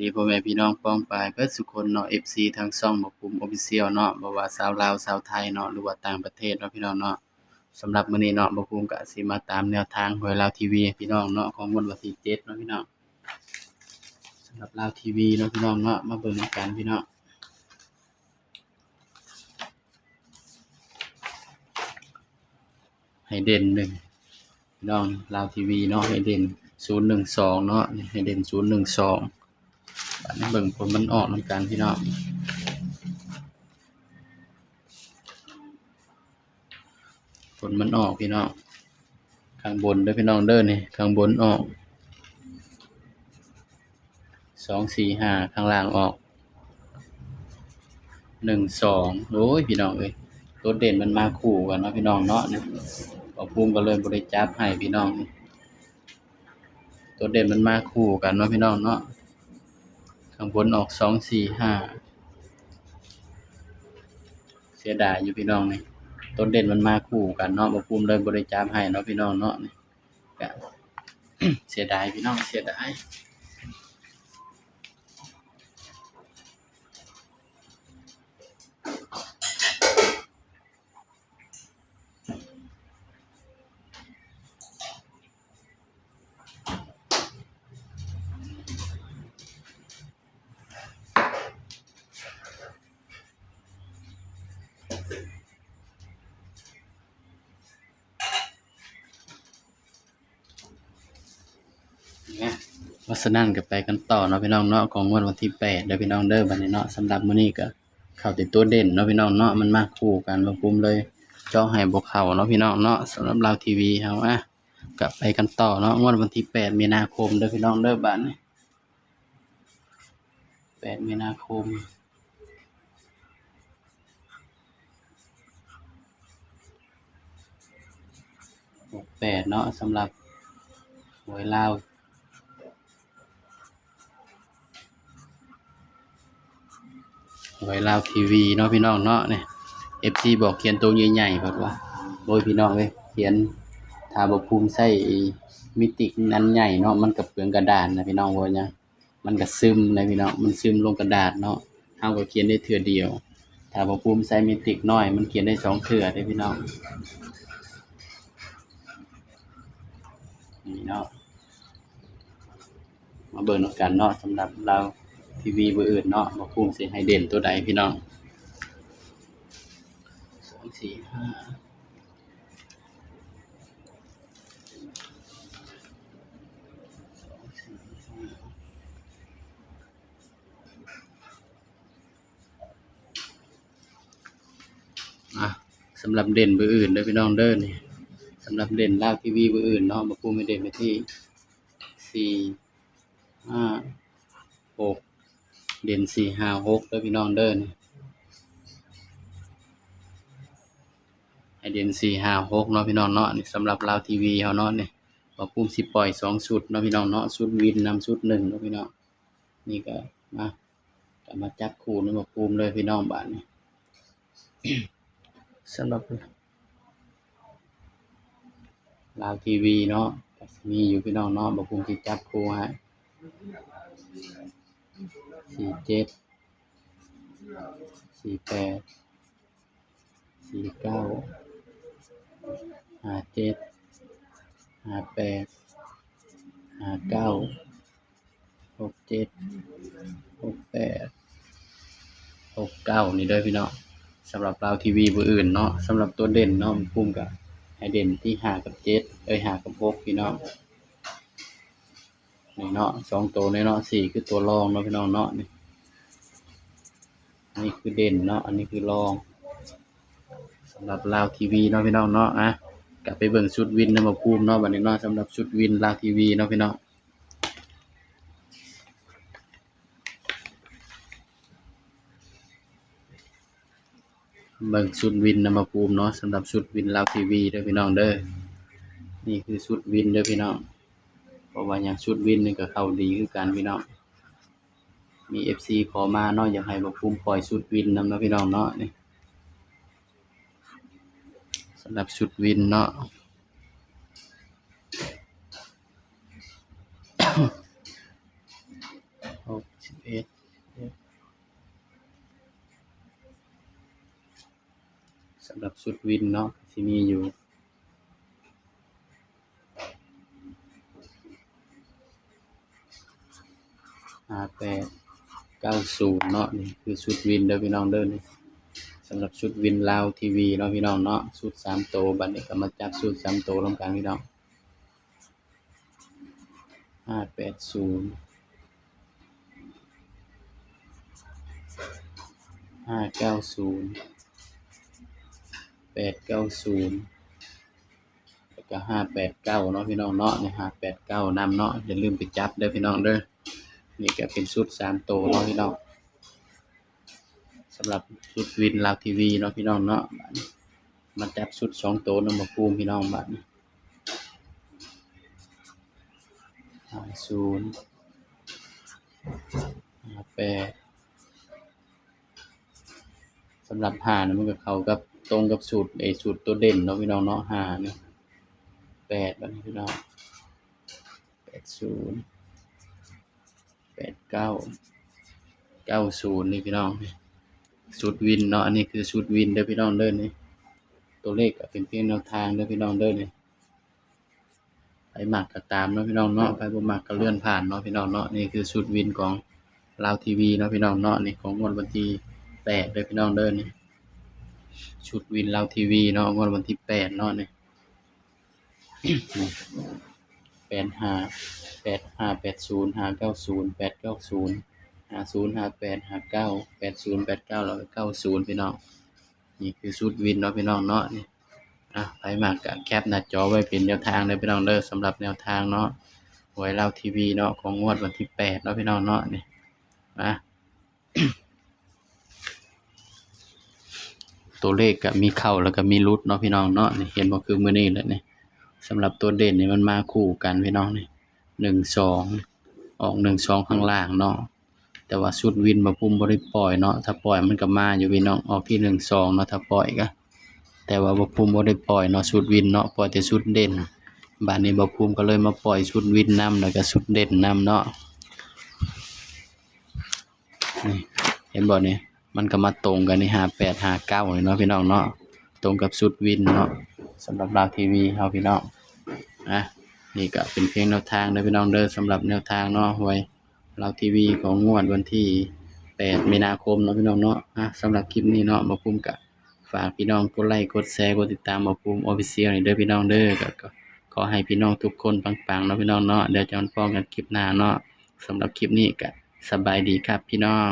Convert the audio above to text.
ดีพ่อแม่พี่น้องป้องปรายเบิดสุคนเนาะ FC ทั้งช่องบ่ปุม Official เนาะบ่ว่าชาวลาวชาวไทยเนาะหรือว่าต่างประเทศเนาะพี่น้องเนาะสำหรับมื้อนี้เนาะบ่ปุมก็สิมาตามแนวทางหวยลาวทีวีให้พี่น้องเนาะของงวดวันที่7เนาะพี่น้องสำหรับลาวทีวีเนาะพี่น้องเนาะมาเบิ่งนำกันพี่น้องให้เด่น1พี่น้องลาวทีวีเนาะให้เด่น012เนาะให้เด่น012บัดนี้เบิ่งผลมันออกนำกันพี่น้องผลมันออกพี่น้องข้างบนเด้อพี่น้องเด้อนี่ข้างบนออก245ข้างล่างออก12โอ้ยพี่น้องเอ้ยตัวเด่นมันมาคู่กันเนาะพี่น้องเนาะนี่บ่ภูมิก็เลยบ่ได้จับให้พี่น้องตัวเด่นมันมาคู่กันเนาะพี่น้องเนาะข้างบนออก245เสียดายอยู่พี่น้องนี่ตัวเด่นมันมาคู่กันเนาะบ่ภูมิเลยบ่ได้จับให้เนาะพี่น้องเนาะนี่ก็ เสียดายพี่น้องเสียดายนะเพราะฉะนั้นก็ไปกันต่อเนาะพี่น้องเนาะของงวดวันที่8เด้อพี่น้องเด้อบัดนี้เนาะสำหรับมื้อนี้ก็เข้าแต่ตัวเด่นเนาะพี่น้องเนาะมันมาคู่กันบ่ภูมิเลยเจาะให้บ่เข้าเนาะพี่น้องเนาะสำหรับลาวทีวีเฮาก็ไปกันต่อเนาะงวดวันที่8มีนาคมเด้อพี่น้องเด้อบัดนี้8มีนาคม68เนาะสำหรับหวยลาวทีวีเนาะพี่น้องเนาะนี่ FC บอกเขียนตัวใหญ่ๆเพิ่นว่าโอ้ยพี่น้องเอ้ยเขียนถ้าบ่ภูมิใช้มิตินั้นใหญ่เนาะมันก็เปลืองกระดาษนะพี่น้องว่าหยังมันก็ซึมนะพี่น้องมันซึมลงกระดาษเนาะเฮาก็เขียนได้เทื่อเดียวถ้าบ่ภูมิใช้มิติน้อยมันเขียนได้2เทื่อเด้พี่น้องนี่เนาะมาเบิ่งนำกันเนาะสำหรับเราทีวีเบอร์อื่นเนาะบ่ภูมิสิให้เด่นตัวใดพี่น้อง245สำหรับเด่นเบอร์อื่นเด้อพี่น้องเด้อนี่สำหรับเด่นลาวทีวีเบอร์อื่นเนาะบ่ภูมิให้เด่นไปที่4 5 6เด่น4 5 6เด้อพี่น้องเด้อนี่ให้เด่น4 5 6เนาะพี่น้องเนาะนี่สำหรับลาวทีวีเฮาเนาะนี่บ่ภูมิสิปล่อย2ชุดเนาะพี่น้องเนาะชุดวินนำชุด1เนาะพี่น้องนี่ก็มาจับคู่ในบ่ภูมิเลยพี่น้องบัดนี้ สำหรับลาวทีวีเนาะก็สิมีอยู่พี่น้องเนาะบ่ภูมิสิจับคู่ให้47 48 49 57 58 59 67 68 69นี่เด้อพี่น้องสำหรับลาวทีวีเบอร์อื่นเนาะสำหรับตัวเด่นเนาะมันภูมิก็ให้เด่นที่5กับ75กับ6พี่น้องนี่เนาะ2ตัวนี้เนาะ4คือตัวรองเนาะพี่น้องเนาะนี่คือเด่นเนาะอันนี้คือรองสำหรับลาวทีวีเนาะพี่น้องเนาะกลับไปเบิ่งชุดวินนำบ่ภูมิเนาะบัดนี้เนาะสำหรับชุดวินลาวทีวีเนาะพี่น้องเบิ่งชุดวินนำบ่ภูมิเนาะสำหรับชุดวินลาวทีวีเด้อพี่น้องเด้อนี่คือชุดวินเด้อพี่น้องเพราะว่าหยังชุดวินนี่ก็เข้าดีคือกันพี่น้องมี FC ขอมาเนาะอยากให้บ่ภูมิปล่อยชุดวินนำเนาะพี่น้องเนาะนี่สำหรับชุดวินเนาะ 61สำหรับชุดวินเนาะสิมีอยู่5890เนาะนี่คือชุดวินเด้อพี่น้องเด้อนี่สำหรับชุดวินลาวทีวีเนาะพี่น้องเนาะชุด3ตัวบัดนี้ก็มาจับชุด3ตัวนำกันพี่น้อง580 590 890แล้วก็589เนาะพี่น้องเนาะนี่589นำเนาะอย่าลืมไปจับเด้อพี่น้องเด้อนี่ก็เป็นชุด3ตัวเนาะพี่น้องสำหรับชุดวินลาวทีวีเนาะพี่น้องเนาะบัดนี้มาจับชุด2ตัวนำมาปูมพี่น้องบัดนี้50 58สำหรับ5นี่มันก็เข้ากับตรงกับสูตรสูตรตัวเด่นเนาะพี่น้องเนาะ5นี่8บัดนี้พี่น้อง80 89 90นี่พี่น้องชุดวินเนาะอันนี้คือชุดวินเด้อพี่น้องเด้อนี่ตัวเลขก็เป็นเพียงแนวทางเด้อพี่น้องเด้อนี่ใครมักก็ตามเนาะพี่น้องเนาะใครบ่มักก็เลื่อนผ่านเนาะพี่น้องเนาะนี่คือชุดวินของลาวทีวีเนาะพี่น้องเนาะนี่ของงวดวันที่8เด้อพี่น้องเด้อนี่ชุดวินลาวทีวีเนาะงวดวันที่8เนาะนี่ 85 85 80 590 890 50 58 59 80 89แล้วก็90พี่น้องนี่คือชุดวินเนาะพี่น้องเนาะนี่ไผมักก็แคปหน้าจอไว้เป็นแนวทางเด้อพี่น้องเด้อสำหรับแนวทางเนาะหวยลาวทีวีเนาะของงวดวันที่8เนาะพี่น้องเนาะนี่นะ ตัวเลขก็มีเข้าแล้วก็มีหลุดเนาะพี่น้องเนาะนี่เห็นบ่คือมื้อนี้แหละนี่สำหรับตัวเด่นนี่มันมาคู่กันพี่น้องนี่12ออก12ข้างล่างเนาะแต่ว่าชุดวินบ่ภูมิบ่ได้ปล่อยเนาะถ้าปล่อยมันก็มาอยู่พี่น้องออกที่12เนาะถ้าปล่อยก็แต่ว่าบ่ภูมิบ่ได้ปล่อยเนาะชุดวินเนาะปล่อยแต่ชุดเด่นบัดนี้บ่ภูมิก็เลยมาปล่อยชุดวินนำแล้วก็ชุดเด่นนำเนาะนี่เห็นบ่นี่มันก็มาตรงกันนี่58 59นี่เนาะพี่น้องเนาะตรงกับชุดวินเนาะสำหรับลาวทีวีเฮาพี่น้องนี่ก็เป็นเพียงแนวทางเด้อพี่น้องเด้อสำหรับแนวทางเนาะหวยลาวทีวีของงวดวันที่8มีนาคมเนาะพี่น้องเนาะสำหรับคลิปนี้เนาะบ่ภูมิก็ฝากพี่น้องกดไลค์กดแชร์กดติดตามบ่ภูมิ Official นี่เด้อพี่น้องเด้อก็ขอให้พี่น้องทุกคนปังๆเนาะพี่น้องเนาะเดี๋ยวจะมาพ้อกันคลิปหน้าเนาะสำหรับคลิปนี้ก็สบายดีครับพี่น้อง